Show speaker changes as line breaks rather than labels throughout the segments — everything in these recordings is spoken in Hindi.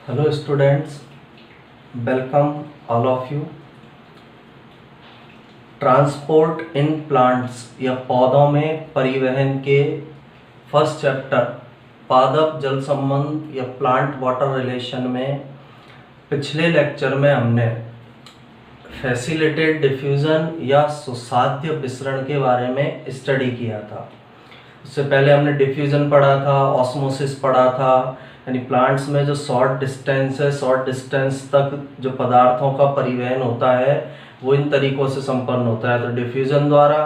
Hello students, welcome all of you. Transport in plants या पौधों में परिवहन के फर्स्ट चैप्टर पादप जल संबंध या प्लांट वाटर रिलेशन में पिछले लेक्चर में हमने फैसिलिटेड डिफ्यूज़न या सुसाध्य विसरण के बारे में स्टडी किया था। उससे पहले हमने डिफ्यूज़न पढ़ा था, ऑस्मोसिस पढ़ा था, यानी प्लांट्स में जो शॉर्ट डिस्टेंस तक जो पदार्थों का परिवहन होता है वो इन तरीकों से संपन्न होता है। तो डिफ्यूज़न द्वारा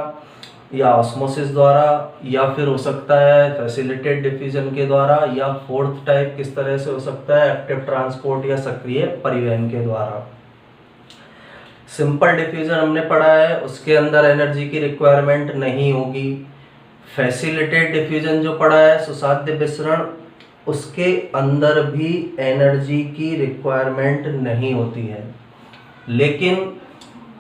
या ऑस्मोसिस द्वारा या फिर हो सकता है फैसिलिटेड डिफ्यूज़न के द्वारा, या फोर्थ टाइप किस तरह से हो सकता है एक्टिव ट्रांसपोर्ट या सक्रिय परिवहन के द्वारा। सिंपल डिफ्यूज़न हमने पढ़ा है, उसके अंदर एनर्जी की रिक्वायरमेंट नहीं होगी। फैसिलिटेड डिफ्यूज़न जो पढ़ा है सुसाध्य विसरण, उसके अंदर भी एनर्जी की रिक्वायरमेंट नहीं होती है। लेकिन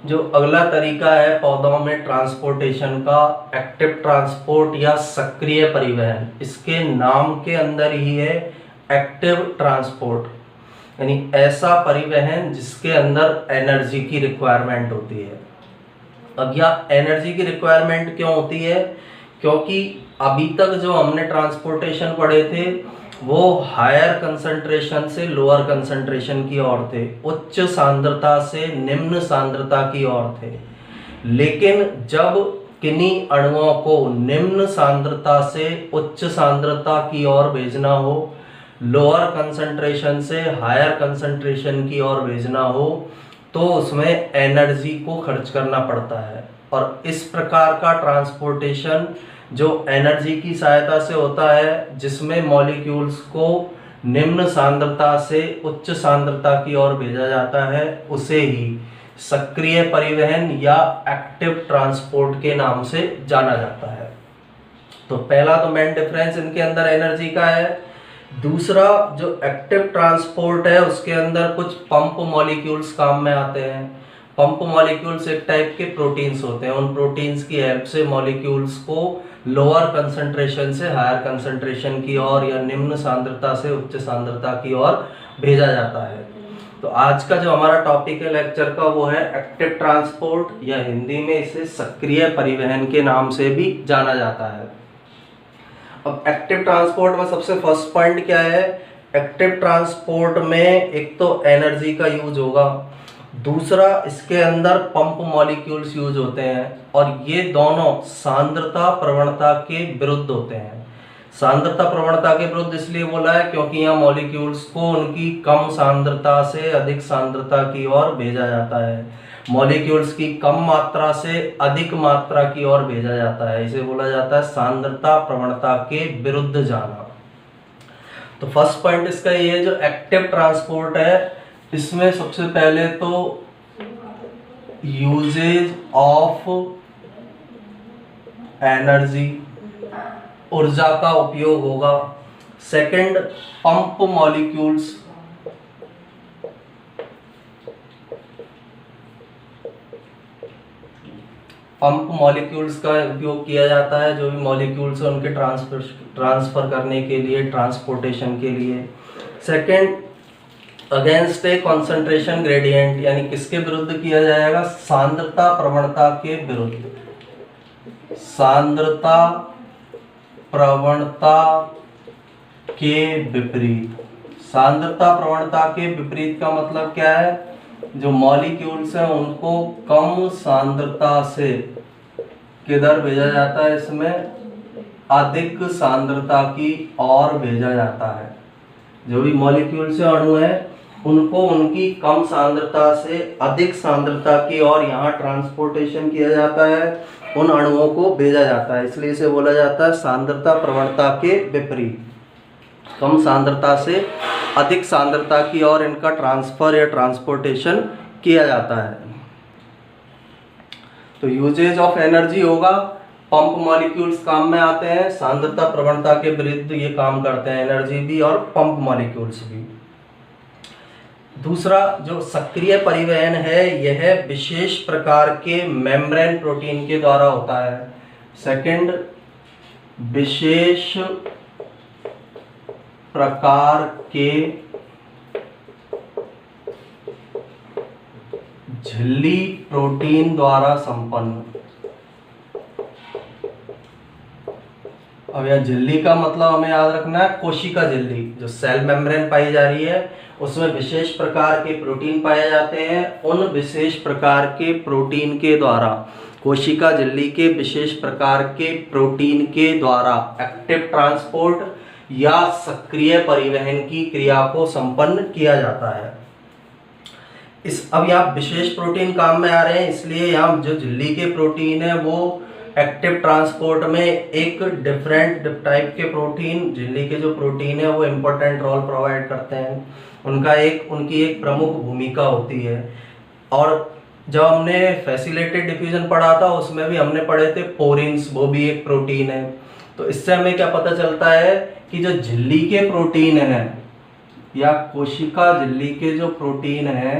जो अगला तरीका है पौधों में ट्रांसपोर्टेशन का, एक्टिव ट्रांसपोर्ट या सक्रिय परिवहन, इसके नाम के अंदर ही है एक्टिव ट्रांसपोर्ट, यानी ऐसा परिवहन जिसके अंदर एनर्जी की रिक्वायरमेंट होती है। अब यह एनर्जी की रिक्वायरमेंट क्यों होती है? क्योंकि अभी तक जो हमने ट्रांसपोर्टेशन पढ़े थे वो हायर कंसंट्रेशन से लोअर कंसंट्रेशन की ओर थे, उच्च सांद्रता से निम्न सांद्रता की ओर थे। लेकिन जब किन्हीं अणुओं को निम्न सांद्रता से उच्च सांद्रता की ओर भेजना हो, लोअर कंसंट्रेशन से हायर कंसंट्रेशन की ओर भेजना हो, तो उसमें एनर्जी को खर्च करना पड़ता है। और इस प्रकार का ट्रांसपोर्टेशन जो एनर्जी की सहायता से होता है, जिसमें मॉलिक्यूल्स को निम्न सांद्रता से उच्च सांद्रता की ओर भेजा जाता है, उसे ही सक्रिय परिवहन या एक्टिव ट्रांसपोर्ट के नाम से जाना जाता है। तो पहला तो मेन डिफरेंस इनके अंदर एनर्जी का है। दूसरा, जो एक्टिव ट्रांसपोर्ट है उसके अंदर कुछ पंप मॉलिक्यूल्स काम में आते हैं। पंप मॉलिक्यूल्स एक टाइप के प्रोटीन्स होते हैं। उन प्रोटीन्स की हेल्प से मॉलिक्यूल्स को लोअर कंसंट्रेशन से हायर कंसंट्रेशन की ओर या निम्न सांद्रता से उच्च सांद्रता की ओर भेजा जाता है। तो आज का जो हमारा टॉपिक है लेक्चर का वो है एक्टिव ट्रांसपोर्ट, या हिंदी में इसे सक्रिय परिवहन के नाम से भी जाना जाता है। अब एक्टिव ट्रांसपोर्ट में सबसे फर्स्ट पॉइंट क्या है? एक्टिव ट्रांसपोर्ट में एक तो एनर्जी का यूज होगा, दूसरा इसके अंदर पंप मॉलिक्यूल्स यूज होते हैं, और ये दोनों सांद्रता प्रवणता के विरुद्ध होते हैं। सांद्रता प्रवणता के विरुद्ध इसलिए बोला है क्योंकि यहाँ मॉलिक्यूल्स को उनकी कम सांद्रता से अधिक सांद्रता की ओर भेजा जाता है, मॉलिक्यूल्स की कम मात्रा से अधिक मात्रा की ओर भेजा जाता है। इसे बोला जाता है सांद्रता प्रवणता के विरुद्ध जाना। तो फर्स्ट पॉइंट इसका ये, जो एक्टिव ट्रांसपोर्ट है, इसमें सबसे पहले तो यूजेज ऑफ एनर्जी, ऊर्जा का उपयोग होगा। Second, pump molecules, pump molecules का उपयोग किया जाता है, जो भी मॉलिक्यूल्स है उनके ट्रांसफर करने के लिए, ट्रांसपोर्टेशन के लिए। Second, against a concentration gradient, यानी किसके विरुद्ध किया जाएगा? सांद्रता प्रवणता के विरुद्ध। सांद्रता प्रवणता के विपरीत। सांद्रता प्रवणता के विपरीत का मतलब क्या है? जो मॉलिक्यूल्स हैं उनको कम सांद्रता से किधर भेजा जाता है? इसमें अधिक सांद्रता की ओर भेजा जाता है। जो भी मॉलिक्यूल्स हैं, अणु है, उनको उनकी कम सांद्रता से अधिक सांद्रता की ओर यहाँ ट्रांसपोर्टेशन किया जाता है, उन अणुओं को भेजा जाता है। इसलिए इसे बोला जाता है सांद्रता प्रवणता के विपरीत। कम सांद्रता से अधिक सांद्रता की ओर इनका ट्रांसफर या ट्रांसपोर्टेशन किया जाता है। तो यूजेज ऑफ एनर्जी होगा, पंप मॉलिक्यूल्स काम में आते हैं, सांद्रता प्रवणता के विरुद्ध ये काम करते हैं, एनर्जी भी और पंप मॉलिक्यूल्स भी। दूसरा, जो सक्रिय परिवहन है, यह विशेष प्रकार के मेम्ब्रेन प्रोटीन के द्वारा होता है। सेकंड, विशेष प्रकार के झिल्ली प्रोटीन द्वारा संपन्न। अब यह झिल्ली का मतलब हमें याद रखना है कोशिका झिल्ली, जो सेल मेम्ब्रेन पाई जा रही है उसमें विशेष प्रकार के प्रोटीन पाए जाते हैं। उन विशेष प्रकार के प्रोटीन के द्वारा, कोशिका झिल्ली के विशेष प्रकार के प्रोटीन के द्वारा एक्टिव ट्रांसपोर्ट या सक्रिय परिवहन की क्रिया को संपन्न किया जाता है। अब यहाँ विशेष प्रोटीन काम में आ रहे हैं, इसलिए यहाँ जो झिल्ली के प्रोटीन है वो एक्टिव ट्रांसपोर्ट में एक डिफरेंट टाइप के प्रोटीन, झिल्ली के जो प्रोटीन है वो इम्पोर्टेंट रोल प्रोवाइड करते हैं। उनकी एक प्रमुख भूमिका होती है। और जब हमने फैसिलिटेड डिफ्यूजन पढ़ा था उसमें भी हमने पढ़े थे पोरिन्स, वो भी एक प्रोटीन है। तो इससे हमें क्या पता चलता है कि जो झिल्ली के प्रोटीन है या कोशिका झिल्ली के जो प्रोटीन है,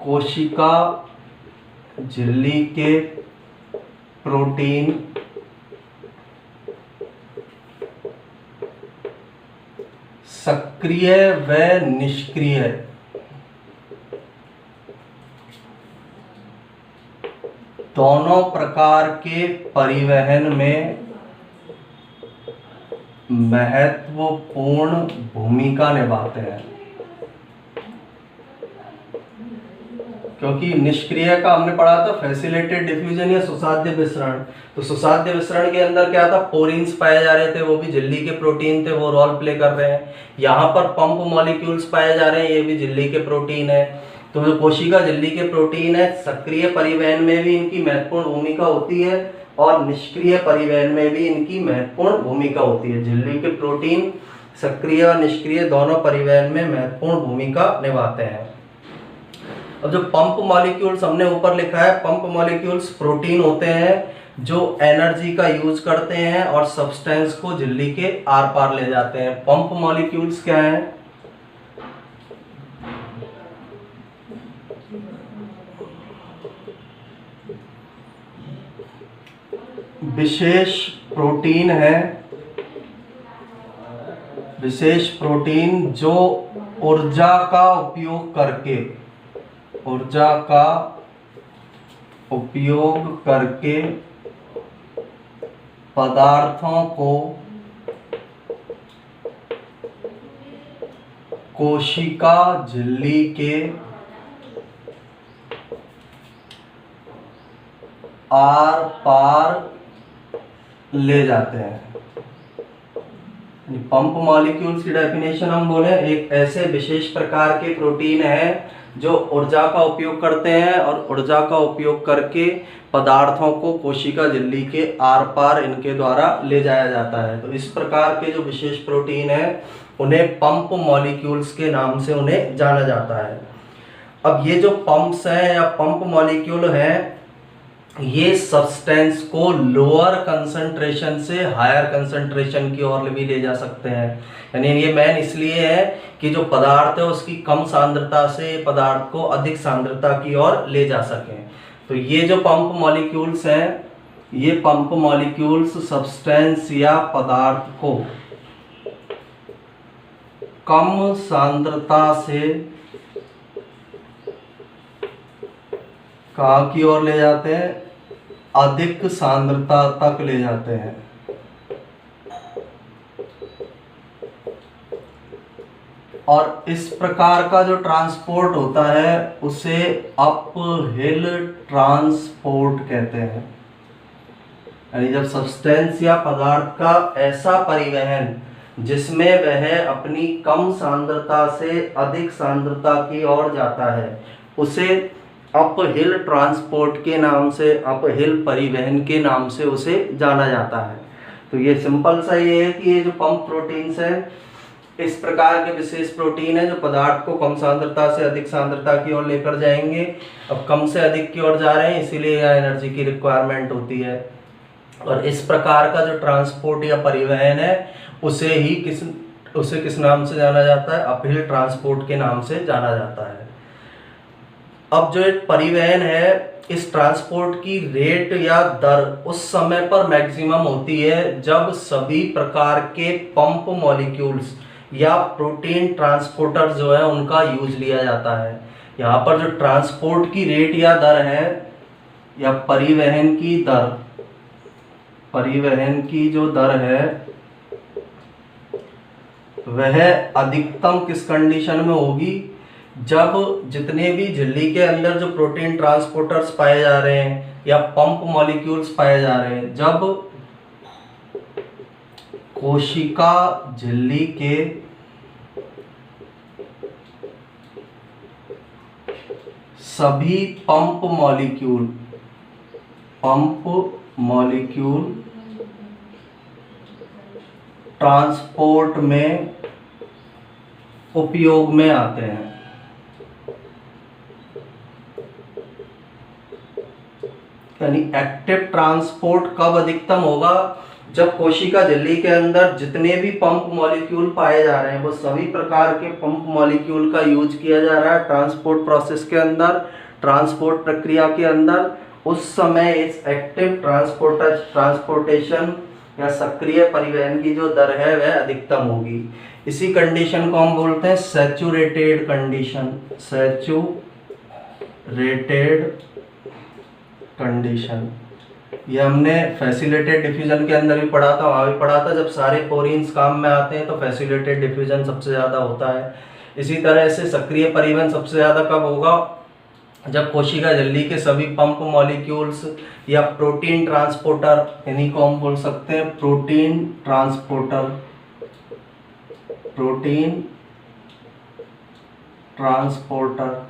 कोशिका झिल्ली के प्रोटीन सक्रिय व निष्क्रिय दोनों प्रकार के परिवहन में महत्वपूर्ण भूमिका निभाते हैं। क्योंकि निष्क्रिय का हमने पढ़ा था फैसिलिटेड डिफ्यूजन या सुसाध्य विसरण। तो सुसाध्य विसरण के अंदर क्या था, पोरिन्स पाए जा रहे थे, वो भी झिल्ली के प्रोटीन थे, वो रोल प्ले कर रहे हैं। यहाँ पर पंप मॉलिक्यूल्स पाए जा रहे हैं, ये भी झिल्ली के प्रोटीन है। तो जो कोशिका झिल्ली के प्रोटीन है, सक्रिय परिवहन में भी इनकी महत्वपूर्ण भूमिका होती है और निष्क्रिय परिवहन में भी इनकी महत्वपूर्ण भूमिका होती है। झिल्ली के प्रोटीन सक्रिय और निष्क्रिय दोनों परिवहन में महत्वपूर्ण भूमिका निभाते हैं। अब जो पंप मॉलिक्यूल्स हमने ऊपर लिखा है, पंप मॉलिक्यूल्स प्रोटीन होते हैं जो एनर्जी का यूज करते हैं और सब्सटेंस को झिल्ली के आर पार ले जाते हैं। पंप मॉलिक्यूल्स क्या हैं? विशेष प्रोटीन है, विशेष प्रोटीन जो ऊर्जा का उपयोग करके पदार्थों को कोशिका झिल्ली के आर पार ले जाते हैं। पंप मॉलिक्यूल्स की डेफिनेशन हम बोले, एक ऐसे विशेष प्रकार के प्रोटीन है जो ऊर्जा का उपयोग करते हैं और ऊर्जा का उपयोग करके पदार्थों को कोशिका झिल्ली के आर पार इनके द्वारा ले जाया जाता है। तो इस प्रकार के जो विशेष प्रोटीन है उन्हें पंप मॉलिक्यूल्स के नाम से उन्हें जाना जाता है। अब ये जो पंप्स हैं या पंप मॉलिक्यूल हैं, ये सब्सटेंस को लोअर कंसंट्रेशन से हायर कंसंट्रेशन की ओर भी ले जा सकते हैं। यानी ये मेन इसलिए है कि जो पदार्थ है उसकी कम सांद्रता से पदार्थ को अधिक सांद्रता की ओर ले जा सकें। तो ये जो पंप मॉलिक्यूल्स हैं, ये पंप मॉलिक्यूल्स सब्सटेंस या पदार्थ को कम सांद्रता से कहाँ की ओर ले जाते हैं? अधिक सांद्रता तक ले जाते हैं। और इस प्रकार का जो ट्रांसपोर्ट होता है उसे अपहिल ट्रांसपोर्ट कहते हैं। यानी जब सब्सटेंस या पदार्थ का ऐसा परिवहन जिसमें वह अपनी कम सांद्रता से अधिक सांद्रता की ओर जाता है, उसे अपहिल ट्रांसपोर्ट के नाम से, अपहिल परिवहन के नाम से उसे जाना जाता है। तो ये सिंपल सा ये है कि ये जो पंप प्रोटीन्स हैं, इस प्रकार के विशेष प्रोटीन है जो पदार्थ को कम सांद्रता से अधिक सांद्रता की ओर लेकर जाएंगे। अब कम से अधिक की ओर जा रहे हैं, इसीलिए यहाँ एनर्जी की रिक्वायरमेंट होती है। और इस प्रकार का जो ट्रांसपोर्ट या परिवहन है उसे किस नाम से जाना जाता है? अपहिल ट्रांसपोर्ट के नाम से जाना जाता है। अब जो एक परिवहन है, इस ट्रांसपोर्ट की रेट या दर उस समय पर मैक्सिमम होती है जब सभी प्रकार के पंप मॉलिक्यूल्स या प्रोटीन ट्रांसपोर्टर जो है उनका यूज लिया जाता है। यहाँ पर जो ट्रांसपोर्ट की रेट या दर है या परिवहन की जो दर है वह अधिकतम किस कंडीशन में होगी, जब जितने भी झिल्ली के अंदर जो प्रोटीन ट्रांसपोर्टर्स पाए जा रहे हैं या पंप मॉलिक्यूल्स पाए जा रहे हैं, जब कोशिका झिल्ली के सभी पंप मॉलिक्यूल ट्रांसपोर्ट में उपयोग में आते हैं। यानी एक्टिव ट्रांसपोर्ट कब अधिकतम होगा, जब कोशिका झिल्ली के अंदर जितने भी पंप मॉलिक्यूल पाए जा रहे हैं वो सभी प्रकार के पंप मॉलिक्यूल का यूज किया जा रहा है ट्रांसपोर्ट प्रोसेस के अंदर, ट्रांसपोर्ट प्रक्रिया के अंदर, उस समय इस एक्टिव ट्रांसपोर्टेशन या सक्रिय परिवहन की जो दर है वह अधिकतम होगी। इसी कंडीशन को हम बोलते हैं सैचुरेटेड कंडीशन। ये हमने फैसिलिटेटेड डिफ्यूजन के अंदर भी पढ़ा था, वहाँ भी पढ़ा था। जब सारे पोरीन्स काम में आते हैं तो फैसिलिटेटेड डिफ्यूजन सबसे ज़्यादा होता है। इसी तरह से सक्रिय परिवहन सबसे ज़्यादा कब होगा, जब कोशिका झिल्ली के सभी पंप मॉलिक्यूल्स या प्रोटीन ट्रांसपोर्टर, इन्हीं को हम बोल सकते हैं प्रोटीन ट्रांसपोर्टर,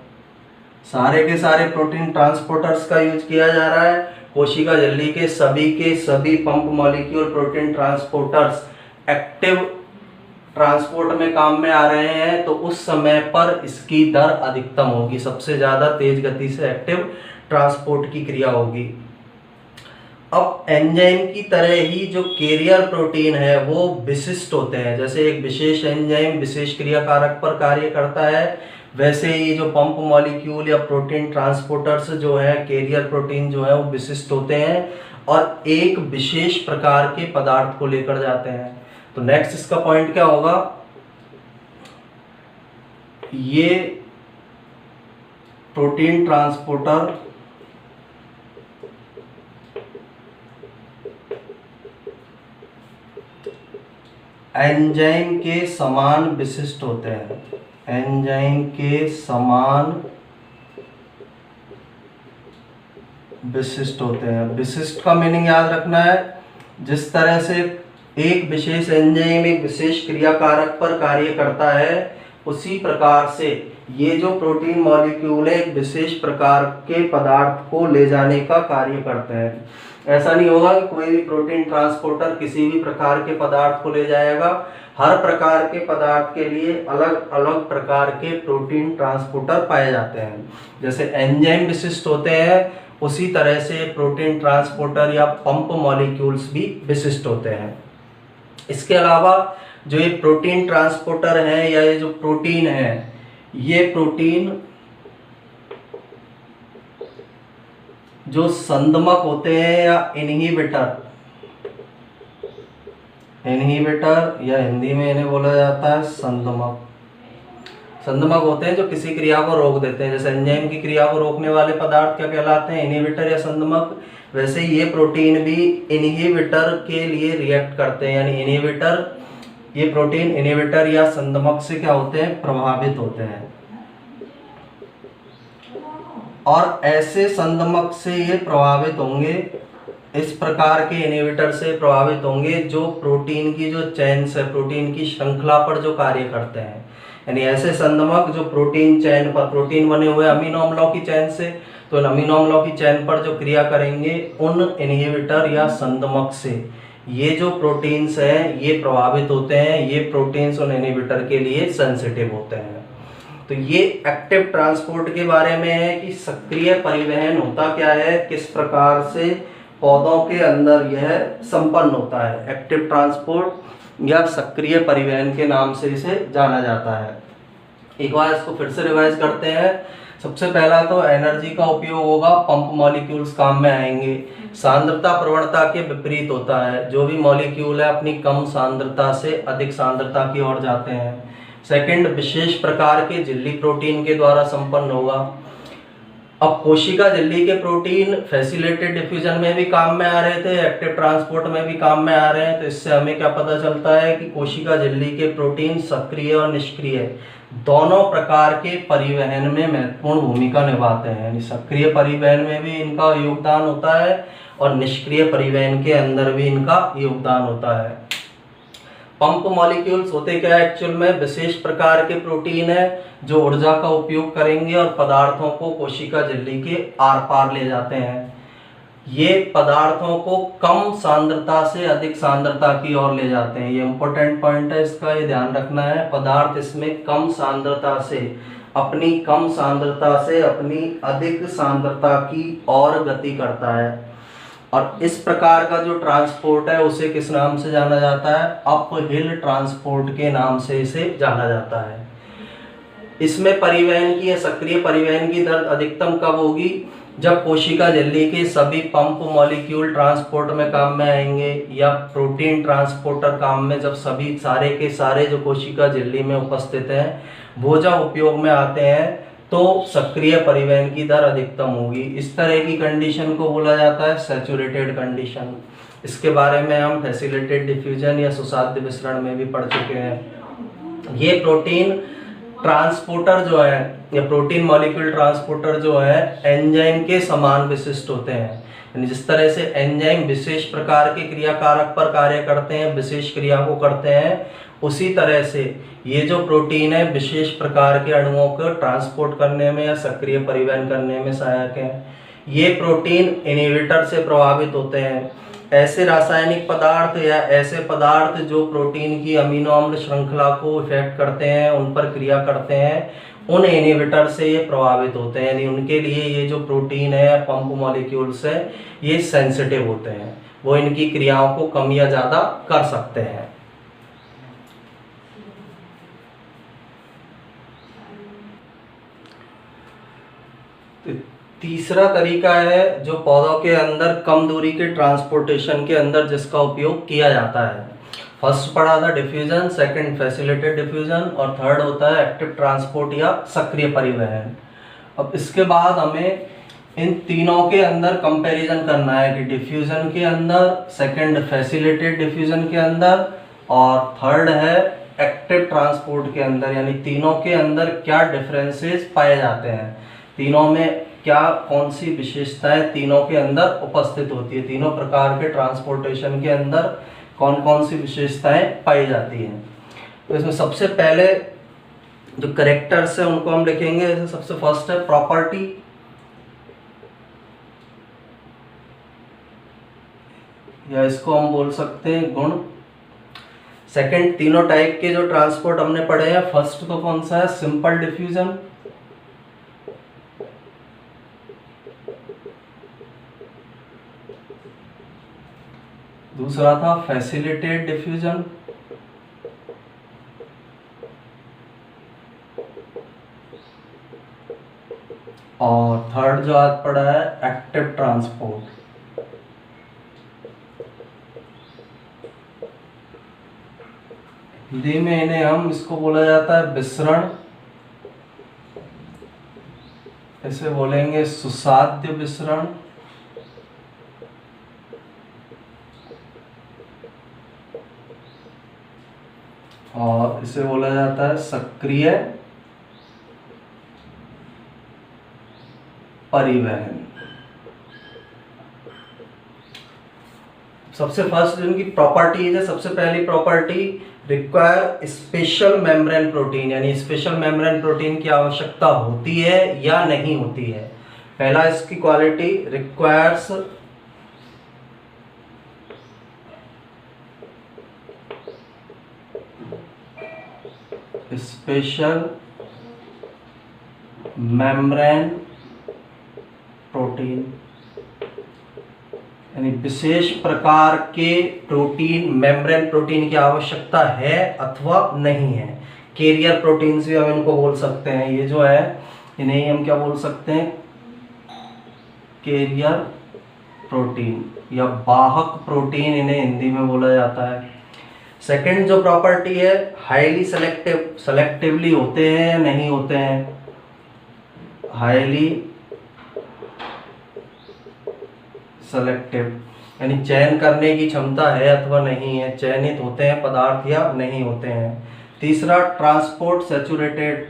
सारे के सारे प्रोटीन ट्रांसपोर्टर्स का यूज किया जा रहा है। कोशिका झिल्ली के सभी pump molecule protein transporters active transport में काम में आ रहे हैं, तो उस समय पर इसकी दर अधिकतम होगी, सबसे ज़्यादा तेज गति से एक्टिव ट्रांसपोर्ट की क्रिया होगी। अब एंजाइम की तरह ही जो कैरियर प्रोटीन है वो विशिष्ट होते हैं। जैसे एक विशेष एंजाइम विशेष क्रिया कारक पर कार्य करता है, वैसे ही जो पंप मॉलिक्यूल या प्रोटीन ट्रांसपोर्टर्स जो है, कैरियर प्रोटीन जो है वो विशिष्ट होते हैं और एक विशेष प्रकार के पदार्थ को लेकर जाते हैं। तो नेक्स्ट इसका पॉइंट क्या होगा, ये प्रोटीन ट्रांसपोर्टर एंजाइम के समान विशिष्ट होते हैं, एंजाइम के समान विशिष्ट होते हैं। विशिष्ट का मीनिंग याद रखना है, जिस तरह से एक विशेष एंजाइम एक विशेष क्रिया कारक पर कार्य करता है, उसी प्रकार से ये जो प्रोटीन मॉलिक्यूल है एक विशेष प्रकार के पदार्थ को ले जाने का कार्य करते हैं। ऐसा नहीं होगा कि कोई भी प्रोटीन ट्रांसपोर्टर किसी भी प्रकार के पदार्थ को ले जाएगा। हर प्रकार के पदार्थ के लिए अलग अलग प्रकार के प्रोटीन ट्रांसपोर्टर पाए जाते हैं। जैसे एंजाइम विशिष्ट होते हैं, उसी तरह से प्रोटीन ट्रांसपोर्टर या पंप मॉलिक्यूल्स भी विशिष्ट होते हैं। इसके अलावा जो ये प्रोटीन ट्रांसपोर्टर है या ये जो प्रोटीन है, ये प्रोटीन जो संदमक होते हैं या इनहिबिटर या हिंदी में इन्हें बोला जाता है संदमक होते हैं जो किसी क्रिया को रोक देते हैं। जैसे एंजाइम की क्रिया को रोकने वाले पदार्थ क्या कहलाते हैं, इनहिबिटर या संदमक। वैसे ये प्रोटीन भी इनहिबिटर के लिए रिएक्ट करते हैं, यानी ये प्रोटीन इनहिबिटर या संदमक से क्या होते हैं, प्रभावित होते हैं। और ऐसे संदमक से ये प्रभावित होंगे, इस प्रकार के इनहिबिटर से प्रभावित होंगे जो प्रोटीन की जो चेन्स है, प्रोटीन की श्रृंखला पर जो कार्य करते हैं। यानी ऐसे संदमक जो प्रोटीन चेन पर, प्रोटीन बने हुए अमीनो अम्लों की चेन से, तो इन अमीनो अम्लों की चेन पर जो क्रिया करेंगे उन इनहिबिटर या संदमक से ये जो प्रोटीन्स हैं ये प्रभावित होते हैं। ये प्रोटीन्स उन इनहिबिटर के लिए सेंसिटिव होते हैं। तो ये एक्टिव ट्रांसपोर्ट के बारे में है कि सक्रिय परिवहन होता क्या है, किस प्रकार से पौधों के अंदर यह संपन्न होता है। एक्टिव ट्रांसपोर्ट या सक्रिय परिवहन के नाम से इसे जाना जाता है। एक बार इसको फिर से रिवाइज करते हैं। सबसे पहला तो एनर्जी का उपयोग होगा, पंप मॉलिक्यूल्स काम में आएंगे। सांद्रता प्रवणता के विपरीत होता है, जो भी मॉलिक्यूल है अपनी कम सांद्रता से अधिक सांद्रता की ओर जाते हैं। सेकंड, विशेष प्रकार के झिल्ली प्रोटीन के द्वारा संपन्न होगा। अब कोशिका झिल्ली के प्रोटीन फैसिलिटेटेड डिफ्यूजन में भी काम में आ रहे थे, एक्टिव ट्रांसपोर्ट में भी काम में आ रहे हैं। तो इससे हमें क्या पता चलता है कि कोशिका झिल्ली के प्रोटीन सक्रिय और निष्क्रिय दोनों प्रकार के परिवहन में महत्वपूर्ण भूमिका निभाते हैं। यानी सक्रिय परिवहन में भी इनका योगदान होता है और निष्क्रिय परिवहन के अंदर भी इनका योगदान होता है। पंप मॉलिक्यूल्स होते क्या है एक्चुअल में? विशेष प्रकार के प्रोटीन है जो ऊर्जा का उपयोग करेंगे और पदार्थों को कोशिका झिल्ली के आर पार ले जाते हैं। ये पदार्थों को कम सांद्रता से अधिक सांद्रता की ओर ले जाते हैं। ये इंपॉर्टेंट पॉइंट है, इसका ये ध्यान रखना है। पदार्थ इसमें कम सांद्रता से अपनी अधिक सांद्रता की ओर गति करता है। और इस प्रकार का जो ट्रांसपोर्ट है उसे किस नाम से जाना जाता है? अपहिल ट्रांसपोर्ट के नाम से इसे जाना जाता है। इसमें परिवहन की या सक्रिय परिवहन की दर अधिकतम कब होगी? जब कोशिका झिल्ली के सभी पंप मॉलिक्यूल ट्रांसपोर्ट में काम में आएंगे या प्रोटीन ट्रांसपोर्टर काम में, जब सभी सारे के सारे जो कोशिका झिल्ली में उपस्थित हैं वो जब उपयोग में आते हैं तो सक्रिय परिवहन की दर अधिकतम होगी। इस तरह की कंडीशन को बोला जाता है सैचुरेटेड कंडीशन। इसके बारे में हम फैसिलिटेटेड डिफ्यूजन या सुसाध्य विसरण में भी पढ़ चुके हैं। ये प्रोटीन ट्रांसपोर्टर जो है या प्रोटीन मॉलिक्यूल ट्रांसपोर्टर जो है एंजाइम के समान विशिष्ट होते हैं। यानी जिस तरह से एंजाइम विशेष प्रकार के क्रियाकारक पर कार्य करते हैं, विशेष क्रिया को करते हैं, उसी तरह से ये जो प्रोटीन है विशेष प्रकार के अणुओं को ट्रांसपोर्ट करने में या सक्रिय परिवहन करने में सहायक है। ये प्रोटीन इनहिबिटर से प्रभावित होते हैं। ऐसे रासायनिक पदार्थ या ऐसे पदार्थ जो प्रोटीन की अमीनो अम्ल श्रृंखला को इफेक्ट करते हैं, उन पर क्रिया करते हैं, उन इनहिबिटर से ये प्रभावित होते हैं। यानी उनके लिए ये जो प्रोटीन है, पंप मॉलिक्यूल्स है, ये सेंसिटिव होते हैं। वो इनकी क्रियाओं को कम या ज़्यादा कर सकते हैं। तीसरा तरीका है जो पौधों के अंदर कम दूरी के ट्रांसपोर्टेशन के अंदर जिसका उपयोग किया जाता है। फर्स्ट पढ़ा था डिफ्यूजन, सेकंड फैसिलिटेटेड डिफ्यूजन और थर्ड होता है एक्टिव ट्रांसपोर्ट या सक्रिय परिवहन। अब इसके बाद हमें इन तीनों के अंदर कंपैरिजन करना है कि डिफ्यूजन के अंदर, सेकंड फैसिलिटेटेड डिफ्यूजन के अंदर और थर्ड है एक्टिव ट्रांसपोर्ट के अंदर, यानी तीनों के अंदर क्या डिफरेंसेस पाए जाते हैं, तीनों में क्या कौन सी विशेषताएं तीनों के अंदर उपस्थित होती है, तीनों प्रकार के ट्रांसपोर्टेशन के अंदर कौन कौन सी विशेषताएं पाई जाती हैं। तो इसमें सबसे पहले जो कैरेक्टर्स है उनको हम लिखेंगे। जैसे सबसे फर्स्ट है प्रॉपर्टी, या इसको हम बोल सकते हैं गुण। सेकंड, तीनों टाइप के जो ट्रांसपोर्ट हमने पढ़े हैं, फर्स्ट तो कौन सा है? Simple diffusion. दूसरा था फैसिलिटेटेड डिफ्यूजन और थर्ड जो आज पढ़ा है एक्टिव ट्रांसपोर्ट। हिंदी में इन्हें हम इसको बोला जाता है विसरण, इसे बोलेंगे सुसाध्य विसरण और इसे बोला जाता है सक्रिय परिवहन। सबसे फर्स्ट जिनकी प्रॉपर्टी है, सबसे पहली property require special membrane protein, यानी स्पेशल मेम्ब्रेन प्रोटीन की आवश्यकता होती है या नहीं होती है। पहला इसकी quality requires special membrane protein, यानी विशेष प्रकार के प्रोटीन, मेम्ब्रेन प्रोटीन की आवश्यकता है अथवा नहीं है। कैरियर प्रोटीन भी हम इनको बोल सकते हैं। ये जो है इन्हें हम क्या बोल सकते हैं? कैरियर प्रोटीन या वाहक प्रोटीन इन्हें हिंदी में बोला जाता है। सेकंड जो प्रॉपर्टी है, हाईली सेलेक्टिवली होते हैं या नहीं होते हैं, हाईली सेलेक्टिव यानी चयन करने की क्षमता है अथवा नहीं है, चयनित होते हैं पदार्थ या नहीं होते हैं। तीसरा ट्रांसपोर्ट सैचुरेटेड,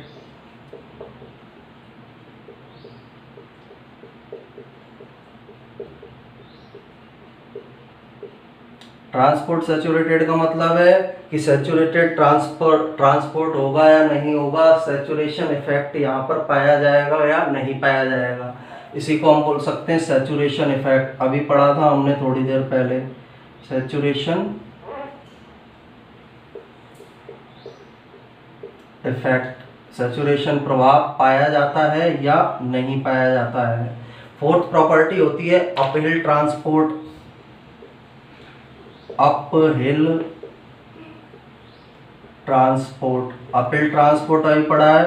ट्रांसपोर्ट सैचुरेटेड का मतलब है कि सैचुरेटेड ट्रांसपोर्ट होगा या नहीं होगा, सैचुरेशन इफेक्ट यहाँ पर पाया जाएगा या नहीं पाया जाएगा। इसी को हम बोल सकते हैं सैचुरेशन इफेक्ट। अभी पढ़ा था हमने थोड़ी देर पहले, सैचुरेशन इफेक्ट, सैचुरेशन प्रभाव पाया जाता है या नहीं पाया जाता है। फोर्थ प्रॉपर्टी होती है uphill transport, uphill transport. Uphill transport अभी पढ़ा है,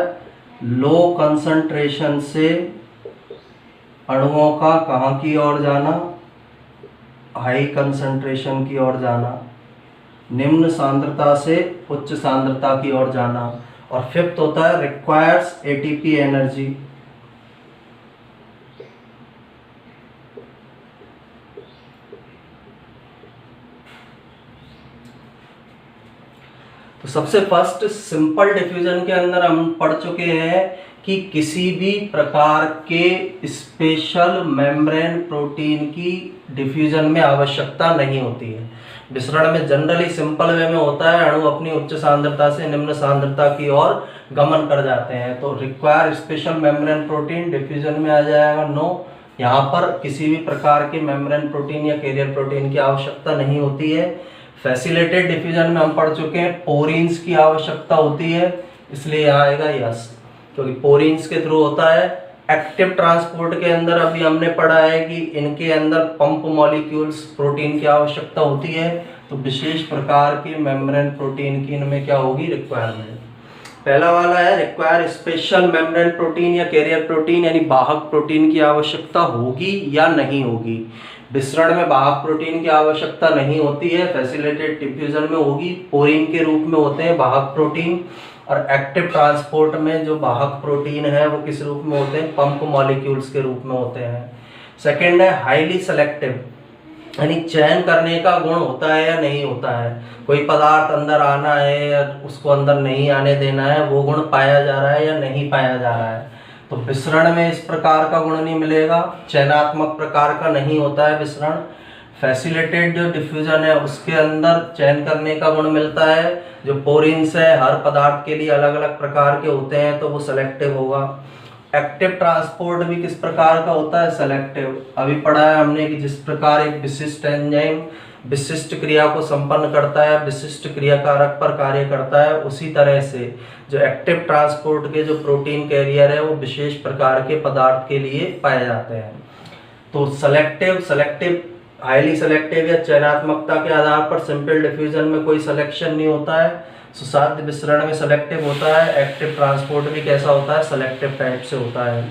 लो कंसंट्रेशन से अणुओं का कहाँ की ओर जाना, हाई कंसंट्रेशन की ओर जाना, निम्न सांद्रता से उच्च सांद्रता की ओर जाना। और फिफ्थ होता है रिक्वायर्स एटीपी एनर्जी, तो सबसे फर्स्ट सिंपल डिफ्यूजन के अंदर हम पढ़ चुके हैं कि किसी भी प्रकार के स्पेशल मेम्ब्रेन प्रोटीन की डिफ्यूजन में आवश्यकता नहीं होती है। विसरण में जनरली सिंपल वे में होता है, अणु अपनी उच्च सांद्रता से निम्न सांद्रता की ओर गमन कर जाते हैं। तो require special membrane protein diffusion में आ जाएगा नो। यहाँ पर किसी भी प्रकार के मेम्ब्रेन प्रोटीन या कैरियर प्रोटीन की आवश्यकता नहीं होती है। फैसिलिटेड डिफ्यूजन में हम पढ़ चुके हैं पोरीन्स की आवश्यकता होती है, इसलिए यहाँ आएगा यस, क्योंकि पोरीन्स के थ्रू होता है। एक्टिव ट्रांसपोर्ट के अंदर अभी हमने पढ़ा है कि इनके अंदर पंप मॉलिक्यूल्स प्रोटीन की आवश्यकता होती है, तो विशेष प्रकार के मेम्ब्रेन प्रोटीन की इनमें क्या होगी, रिक्वायरमेंट। पहला वाला है रिक्वायर स्पेशल मेम्ब्रेन प्रोटीन या कैरियर प्रोटीन यानी वाहक प्रोटीन की आवश्यकता होगी या नहीं होगी। विसरण में वाहक प्रोटीन की आवश्यकता नहीं होती है, फैसिलिटेड डिफ्यूजन में होगी, पोरीन के रूप में होते हैं वाहक प्रोटीन। और एक्टिव ट्रांसपोर्ट में जो वाहक प्रोटीन है वो किस रूप में होते हैं, पंप मॉलिक्यूल्स के रूप में होते हैं। सेकंड है हाईली सेलेक्टिव यानी चयन करने का गुण होता है या नहीं होता है। कोई पदार्थ अंदर आना है या उसको अंदर नहीं आने देना है, वो गुण पाया जा रहा है या नहीं पाया जा रहा है। तो विसरण में इस प्रकार का गुण नहीं मिलेगा, चयनात्मक प्रकार का नहीं होता है विसरण। फैसिलिटेड जो डिफ्यूजन है उसके अंदर चयन करने का गुण मिलता है। जो पोरीन्स है हर पदार्थ के लिए अलग अलग प्रकार के होते हैं, तो वो सेलेक्टिव होगा। एक्टिव ट्रांसपोर्ट भी किस प्रकार का होता है, सेलेक्टिव। अभी पढ़ा है हमने कि जिस प्रकार एक विशिष्ट एंजाइम विशिष्ट क्रिया को संपन्न करता है, विशिष्ट क्रियाकारक पर कार्य करता है, उसी तरह से जो एक्टिव ट्रांसपोर्ट के जो प्रोटीन कैरियर है वो विशेष प्रकार के पदार्थ के लिए पाए जाते हैं। तो सेलेक्टिव हाईली सेलेक्टिव या चयनात्मकता के आधार पर सिंपल डिफ्यूजन में कोई सिलेक्शन नहीं होता है, सुसाध्य विसरण में सेलेक्टिव होता है। एक्टिव ट्रांसपोर्ट भी कैसा होता है, सेलेक्टिव टाइप से होता है।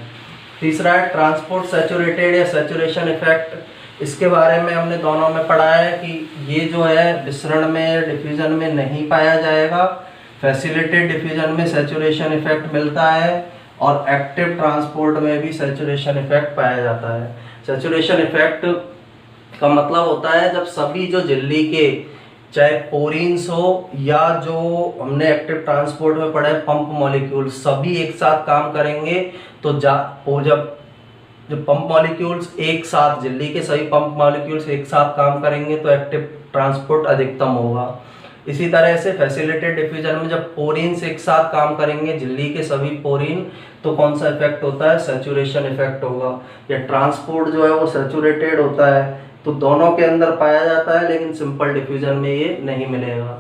तीसरा है ट्रांसपोर्ट सैचुरेटेड या सैचुरेशन इफेक्ट। इसके बारे में हमने दोनों में पढ़ा है कि ये जो है विसरण में डिफ्यूजन में नहीं पाया जाएगा, फैसिलिटेड डिफ्यूजन में सैचुरेशन इफेक्ट मिलता है और एक्टिव ट्रांसपोर्ट में भी सैचुरेशन इफेक्ट पाया जाता है। सैचुरेशन इफेक्ट का मतलब होता है जब सभी जो झिल्ली के चाहे पोरीन्स हो या जो हमने एक्टिव ट्रांसपोर्ट में पढ़े पंप मॉलिक्यूल सभी एक साथ काम करेंगे, तो जब जो पंप मॉलिक्यूल्स एक साथ झिल्ली के सभी पंप मॉलिक्यूल्स एक साथ काम करेंगे तो एक्टिव ट्रांसपोर्ट अधिकतम होगा। इसी तरह से फैसिलिटेड डिफ्यूजन में जब पोरीन्स एक साथ काम करेंगे झिल्ली के सभी पोरीन, तो कौन सा इफेक्ट होता है, सैचुरेशन इफेक्ट होगा। या ट्रांसपोर्ट जो है वो सैचुरेटेड होता है, तो दोनों के अंदर पाया जाता है, लेकिन सिंपल डिफ्यूजन में ये नहीं मिलेगा।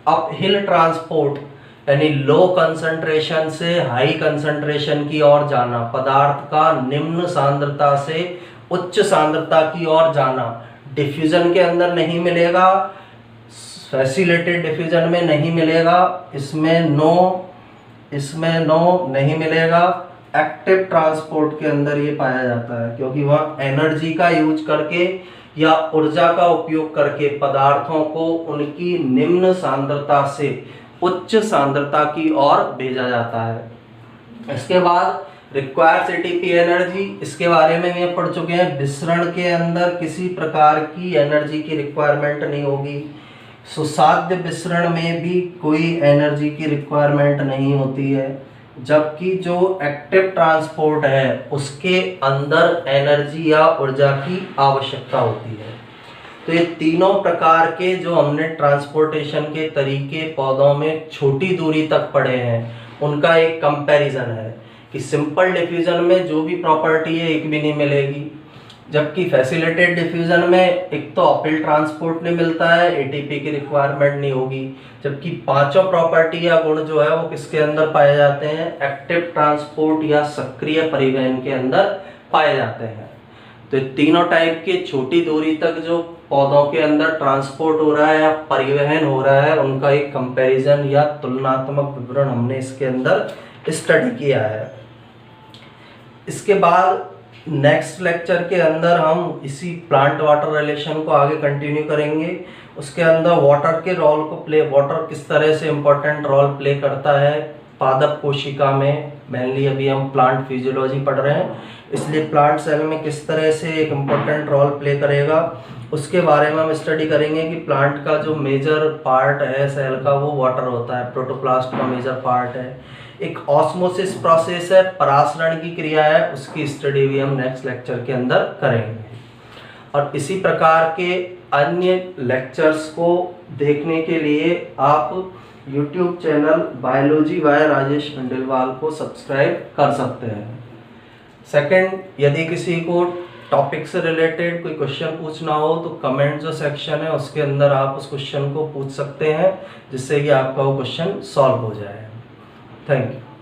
अपहिल ट्रांसपोर्ट यानी लो कंसंट्रेशन से हाई कंसंट्रेशन की ओर जाना, पदार्थ का निम्न सांद्रता से उच्च सांद्रता की ओर जाना, डिफ्यूजन के अंदर नहीं मिलेगा, फैसिलिटेड डिफ्यूजन में नहीं मिलेगा, इसमें नो नहीं मिलेगा। एक्टिव ट्रांसपोर्ट के अंदर ये पाया जाता है, क्योंकि वह एनर्जी का यूज करके या ऊर्जा का उपयोग करके पदार्थों को उनकी निम्न सांद्रता से उच्च सांद्रता की ओर भेजा जाता है। इसके बाद रिक्वायर्स एटीपी एनर्जी, इसके बारे में ये पढ़ चुके हैं। विसरण के अंदर किसी प्रकार की एनर्जी की रिक्वायरमेंट नहीं होगी। सुसाध्य विसरण में भी कोई एनर्जी की रिक्वायरमेंट नहीं होती है, जबकि जो एक्टिव ट्रांसपोर्ट है उसके अंदर एनर्जी या ऊर्जा की आवश्यकता होती है। तो ये तीनों प्रकार के जो हमने ट्रांसपोर्टेशन के तरीके पौधों में छोटी दूरी तक पढ़े हैं उनका एक कंपैरिजन है कि सिंपल डिफ्यूजन में जो भी प्रॉपर्टी है एक भी नहीं मिलेगी, जबकि फैसिलिटेटेड डिफ्यूजन में एक तो अपहिल ट्रांसपोर्ट नहीं मिलता है, एटीपी की रिक्वायरमेंट नहीं होगी, जबकि पांचों प्रॉपर्टी या गुण जो है वो किसके अंदर पाए जाते हैं, एक्टिव ट्रांसपोर्ट या सक्रिय परिवहन के अंदर पाए जाते हैं। तो तीनों टाइप के छोटी दूरी तक जो पौधों के अंदर ट्रांसपोर्ट हो रहा है या परिवहन हो रहा है उनका एक कंपैरिजन या तुलनात्मक विवरण हमने इसके अंदर स्टडी किया है। इसके बाद नेक्स्ट लेक्चर के अंदर हम इसी प्लांट वाटर रिलेशन को आगे कंटिन्यू करेंगे। उसके अंदर वाटर के रोल को वाटर किस तरह से इम्पोर्टेंट रोल प्ले करता है पादप कोशिका में। मेनली अभी हम प्लांट फिजियोलॉजी पढ़ रहे हैं, इसलिए प्लांट सेल में किस तरह से एक इम्पोर्टेंट रोल प्ले करेगा उसके बारे में हम स्टडी करेंगे कि प्लांट का जो मेजर पार्ट है सेल का वो वाटर होता है, प्रोटोप्लास्ट का मेजर पार्ट है। एक ऑस्मोसिस प्रोसेस है, परासरण की क्रिया है, उसकी स्टडी भी हम नेक्स्ट लेक्चर के अंदर करेंगे। और इसी प्रकार के अन्य लेक्चर्स को देखने के लिए आप YouTube channel biology by Rajesh Khandelwal को सब्सक्राइब कर सकते हैं। सेकंड, यदि किसी को टॉपिक से रिलेटेड कोई क्वेश्चन पूछना हो तो कमेंट जो सेक्शन है उसके अंदर आप उस क्वेश्चन को पूछ सकते हैं, जिससे कि आपका वो क्वेश्चन सॉल्व हो जाए। Thank you.